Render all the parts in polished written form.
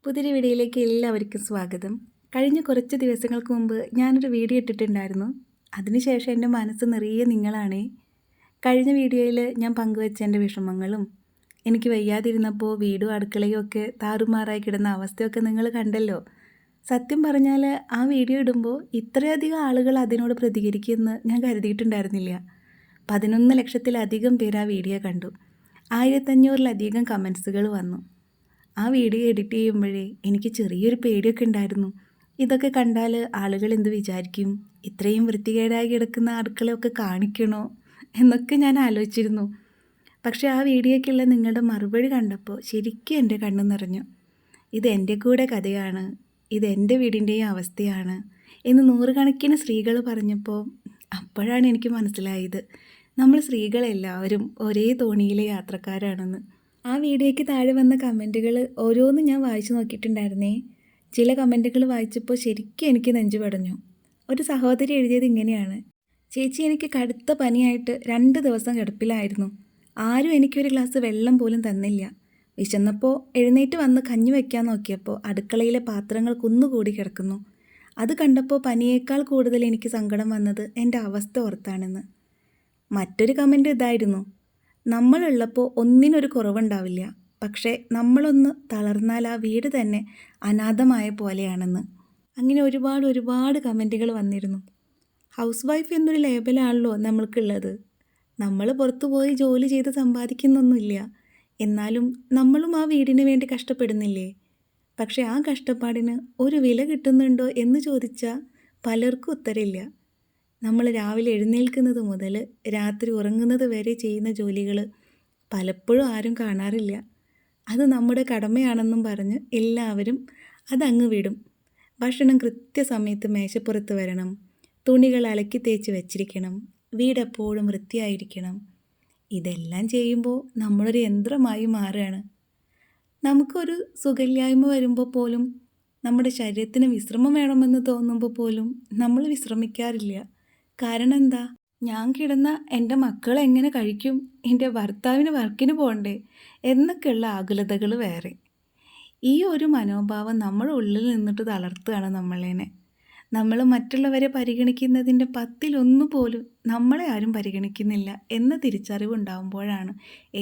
പുതിയൊരു വീഡിയോയിലേക്ക് എല്ലാവർക്കും സ്വാഗതം. കഴിഞ്ഞ കുറച്ച് ദിവസങ്ങൾക്ക് മുമ്പ് ഞാനൊരു വീഡിയോ ഇട്ടിട്ടുണ്ടായിരുന്നു. അതിനുശേഷം എൻ്റെ മനസ്സ് നിറയെ നിങ്ങളാണേ. കഴിഞ്ഞ വീഡിയോയിൽ ഞാൻ പങ്കുവെച്ച എൻ്റെ വിഷമങ്ങളും എനിക്ക് വയ്യാതിരുന്നപ്പോൾ വീടും അടുക്കളയും ഒക്കെ താറുമാറായി കിടന്ന അവസ്ഥയൊക്കെ നിങ്ങൾ കണ്ടല്ലോ. സത്യം പറഞ്ഞാൽ ആ വീഡിയോ ഇടുമ്പോൾ ഇത്രയധികം ആളുകൾ അതിനോട് പ്രതികരിക്കുമെന്ന് ഞാൻ കരുതിയിട്ടുണ്ടായിരുന്നില്ല. 11 ലക്ഷത്തിലധികം പേര് ആ വീഡിയോ കണ്ടു. 1500-ലധികം കമൻസുകൾ വന്നു. ആ വീഡിയോ എഡിറ്റ് ചെയ്യുമ്പോഴേ എനിക്ക് ചെറിയൊരു പേടിയൊക്കെ ഉണ്ടായിരുന്നു. ഇതൊക്കെ കണ്ടാൽ ആളുകൾ എന്ത് വിചാരിക്കും, ഇത്രയും വൃത്തികേടായി കിടക്കുന്ന അടുക്കളയൊക്കെ കാണിക്കണോ എന്നൊക്കെ ഞാൻ ആലോചിച്ചിരുന്നു. പക്ഷേ ആ വീഡിയോയ്ക്കുള്ള നിങ്ങളുടെ മറുപടി കണ്ടപ്പോൾ ശരിക്കും എൻ്റെ കണ്ണ് നിറഞ്ഞു. ഇതെൻ്റെ കൂടെ കഥയാണ്, ഇതെൻ്റെ വീടിൻ്റെയും അവസ്ഥയാണ് എന്ന് നൂറുകണക്കിന് സ്ത്രീകൾ പറഞ്ഞപ്പോൾ അപ്പോഴാണ് എനിക്ക് മനസ്സിലായത് നമ്മൾ സ്ത്രീകളെല്ലാവരും ഒരേ തോണിയിലെ യാത്രക്കാരാണെന്ന്. ആ വീഡിയോയ്ക്ക് താഴെ വന്ന കമൻറ്റുകൾ ഓരോന്നും ഞാൻ വായിച്ചു നോക്കിയിട്ടുണ്ടായിരുന്നേ. ചില കമൻറ്റുകൾ വായിച്ചപ്പോൾ ശരിക്കും എനിക്ക് നെഞ്ചു പടഞ്ഞു. ഒരു സഹോദരി എഴുതിയത് ഇങ്ങനെയാണ്: ചേച്ചി, എനിക്ക് കടുത്ത പനിയായിട്ട് 2 ദിവസം കിടപ്പിലായിരുന്നു. ആരും എനിക്കൊരു ഗ്ലാസ് വെള്ളം പോലും തന്നില്ല. വിശന്നപ്പോൾ എഴുന്നേറ്റ് വന്ന് കഞ്ഞി വയ്ക്കാൻ നോക്കിയപ്പോൾ അടുക്കളയിലെ പാത്രങ്ങൾ കുന്നുകൂടി കിടക്കുന്നു. അത് കണ്ടപ്പോൾ പനിയേക്കാൾ കൂടുതൽ എനിക്ക് സങ്കടം വന്നത് എൻ്റെ അവസ്ഥ ഓർത്താണെന്ന്. മറ്റൊരു കമൻറ്റ് ഇതായിരുന്നു: നമ്മളുള്ളപ്പോൾ ഒന്നിനൊരു കുറവുണ്ടാവില്ല, പക്ഷേ നമ്മളൊന്ന് തളർന്നാൽ ആ വീട് തന്നെ അനാഥമായ പോലെയാണെന്ന്. അങ്ങനെ ഒരുപാട് കമൻറ്റുകൾ വന്നിരുന്നു. ഹൗസ് വൈഫ് എന്നൊരു ലേബലാണല്ലോ നമ്മൾക്കുള്ളത്. നമ്മൾ പുറത്തു പോയി ജോലി ചെയ്ത് സമ്പാദിക്കുന്നൊന്നുമില്ല, എന്നാലും നമ്മളും ആ വീടിന് വേണ്ടി കഷ്ടപ്പെടുന്നില്ലേ? പക്ഷേ ആ കഷ്ടപ്പാടിന് ഒരു വില കിട്ടുന്നുണ്ടോ എന്ന് ചോദിച്ചാൽ പലർക്കും ഉത്തരമില്ല. നമ്മൾ രാവിലെ എഴുന്നേൽക്കുന്നത് മുതൽ രാത്രി ഉറങ്ങുന്നത് വരെ ചെയ്യുന്ന ജോലികൾ പലപ്പോഴും ആരും കാണാറില്ല. അത് നമ്മുടെ കടമയാണെന്നും പറഞ്ഞ് എല്ലാവരും അതങ്ങ് വിടും. ഭക്ഷണം കൃത്യസമയത്ത് മേശപ്പുറത്ത് വരണം, തുണികൾ അലക്കി തേച്ച് വെച്ചിരിക്കണം, വീടെപ്പോഴും വൃത്തിയായിരിക്കണം. ഇതെല്ലാം ചെയ്യുമ്പോൾ നമ്മളൊരു യന്ത്രമായി മാറുകയാണ്. നമുക്കൊരു സുഖമില്ലായ്മ വരുമ്പോൾ പോലും, നമ്മുടെ ശരീരത്തിന് വിശ്രമം വേണമെന്ന് തോന്നുമ്പോൾ പോലും നമ്മൾ വിശ്രമിക്കാറില്ല. കാരണം എന്താ? ഞാൻ കിടന്ന എൻ്റെ മക്കൾ എങ്ങനെ കഴിക്കും, എൻ്റെ ഭർത്താവിന് വർക്കിന് പോകണ്ടേ എന്നൊക്കെയുള്ള ആകുലതകൾ വേറെ. ഈ ഒരു മനോഭാവം നമ്മുടെ ഉള്ളിൽ നിന്നിട്ട് തളർത്തുകയാണ് നമ്മളേനെ. നമ്മൾ മറ്റുള്ളവരെ പരിഗണിക്കുന്നതിൻ്റെ 10-1 പോലും നമ്മളെ ആരും പരിഗണിക്കുന്നില്ല എന്ന തിരിച്ചറിവുണ്ടാകുമ്പോഴാണ്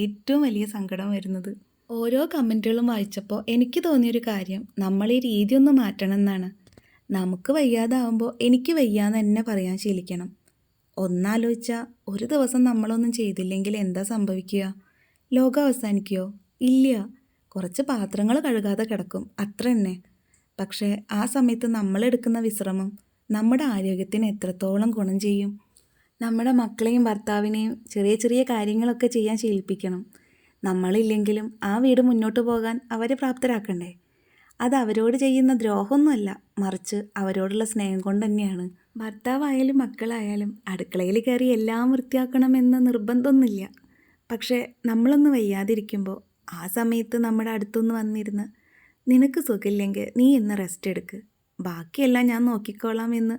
ഏറ്റവും വലിയ സങ്കടം വരുന്നത്. ഓരോ കമൻറ്റുകളും വായിച്ചപ്പോൾ എനിക്ക് തോന്നിയൊരു കാര്യം, നമ്മൾ ഈ രീതി ഒന്ന് മാറ്റണം എന്നാണ്. നമുക്ക് വയ്യാതാവുമ്പോൾ എനിക്ക് വയ്യാന്ന് തന്നെ പറയാൻ ശീലിക്കണം. ഒന്നാലോചിച്ചാൽ ഒരു ദിവസം നമ്മളൊന്നും ചെയ്തില്ലെങ്കിൽ എന്താ സംഭവിക്കുക? ലോകം അവസാനിക്കുകയോ? ഇല്ല, കുറച്ച് പാത്രങ്ങൾ കഴുകാതെ കിടക്കും, അത്ര തന്നെ. പക്ഷേ ആ സമയത്ത് നമ്മളെടുക്കുന്ന വിശ്രമം നമ്മുടെ ആരോഗ്യത്തിന് എത്രത്തോളം ഗുണം ചെയ്യും? നമ്മുടെ മക്കളെയും ഭർത്താവിനെയും ചെറിയ ചെറിയ കാര്യങ്ങളൊക്കെ ചെയ്യാൻ ശീലിപ്പിക്കണം. നമ്മളില്ലെങ്കിലും ആ വീട് മുന്നോട്ട് പോകാൻ അവരെ പ്രാപ്തരാക്കണ്ടേ? അത് അവരോട് ചെയ്യുന്ന ദ്രോഹമൊന്നുമല്ല, മറിച്ച് അവരോടുള്ള സ്നേഹം കൊണ്ട് തന്നെയാണ്. ഭർത്താവായാലും മക്കളായാലും അടുക്കളയിൽ കയറി എല്ലാം വൃത്തിയാക്കണമെന്ന് നിർബന്ധമൊന്നുമില്ല. പക്ഷേ നമ്മളൊന്ന് വയ്യാതിരിക്കുമ്പോൾ ആ സമയത്ത് നമ്മുടെ അടുത്തൊന്ന് വന്നിരുന്ന്, നിനക്ക് സുഖമില്ലെങ്കിൽ നീ ഇന്ന് റെസ്റ്റ് എടുക്ക്, ബാക്കിയെല്ലാം ഞാൻ നോക്കിക്കോളാം എന്ന്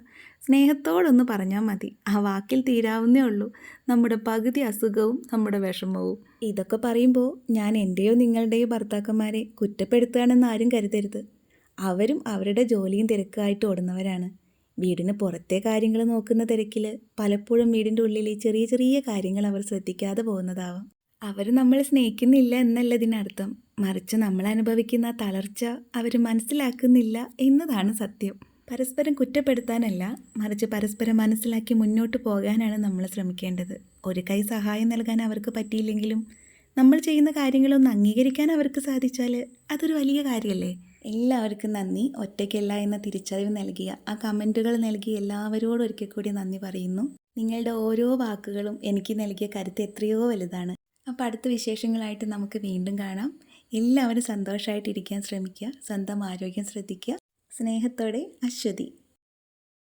സ്നേഹത്തോടൊന്ന് പറഞ്ഞാൽ മതി. ആ വാക്കിൽ തീരാവുന്നേ ഉള്ളൂ നമ്മുടെ പകുതി അസുഖവും നമ്മുടെ വിഷമവും. ഇതൊക്കെ പറയുമ്പോൾ ഞാൻ എൻ്റെയോ നിങ്ങളുടെയോ ഭർത്താക്കന്മാരെ കുറ്റപ്പെടുത്തുകയാണെന്ന് ആരും കരുതരുത്. അവരും അവരുടെ ജോലിയും തിരക്കായിട്ട് ഓടുന്നവരാണ്. വീടിന് പുറത്തെ കാര്യങ്ങൾ നോക്കുന്ന തിരക്കിൽ പലപ്പോഴും വീടിൻ്റെ ഉള്ളിലെ ചെറിയ ചെറിയ കാര്യങ്ങൾ അവർ ശ്രദ്ധിക്കാതെ പോകുന്നതാവാം. അവർ നമ്മളെ സ്നേഹിക്കുന്നില്ല എന്നല്ല ഇതിനർത്ഥം, മറിച്ച് നമ്മൾ അനുഭവിക്കുന്ന തളർച്ച അവർ മനസ്സിലാക്കുന്നില്ല എന്നതാണ് സത്യം. പരസ്പരം കുറ്റപ്പെടുത്താനല്ല, മറിച്ച് പരസ്പരം മനസ്സിലാക്കി മുന്നോട്ട് പോകാനാണ് നമ്മൾ ശ്രമിക്കേണ്ടത്. ഒരു കൈ സഹായം നൽകാൻ അവർക്ക് പറ്റിയില്ലെങ്കിലും നമ്മൾ ചെയ്യുന്ന കാര്യങ്ങളൊന്ന് അംഗീകരിക്കാൻ അവർക്ക് സാധിച്ചാൽ അതൊരു വലിയ കാര്യമല്ലേ? എല്ലാവർക്കും നന്ദി. ഒറ്റയ്ക്കല്ല എന്ന തിരിച്ചറിവ് നൽകിയ, ആ കമൻറ്റുകൾ നൽകിയ എല്ലാവരോടും ഒരിക്കൽ കൂടി നന്ദി പറയുന്നു. നിങ്ങളുടെ ഓരോ വാക്കുകളും എനിക്ക് നൽകിയ കരുത്ത് എത്രയോ വലുതാണ്. അപ്പോൾ അടുത്ത വിശേഷങ്ങളായിട്ട് നമുക്ക് വീണ്ടും കാണാം. എല്ലാവരും സന്തോഷമായിട്ടിരിക്കാൻ ശ്രമിക്കുക, സ്വന്തം ആരോഗ്യം ശ്രദ്ധിക്കുക. സ്നേഹത്തോടെ, അശ്വതി.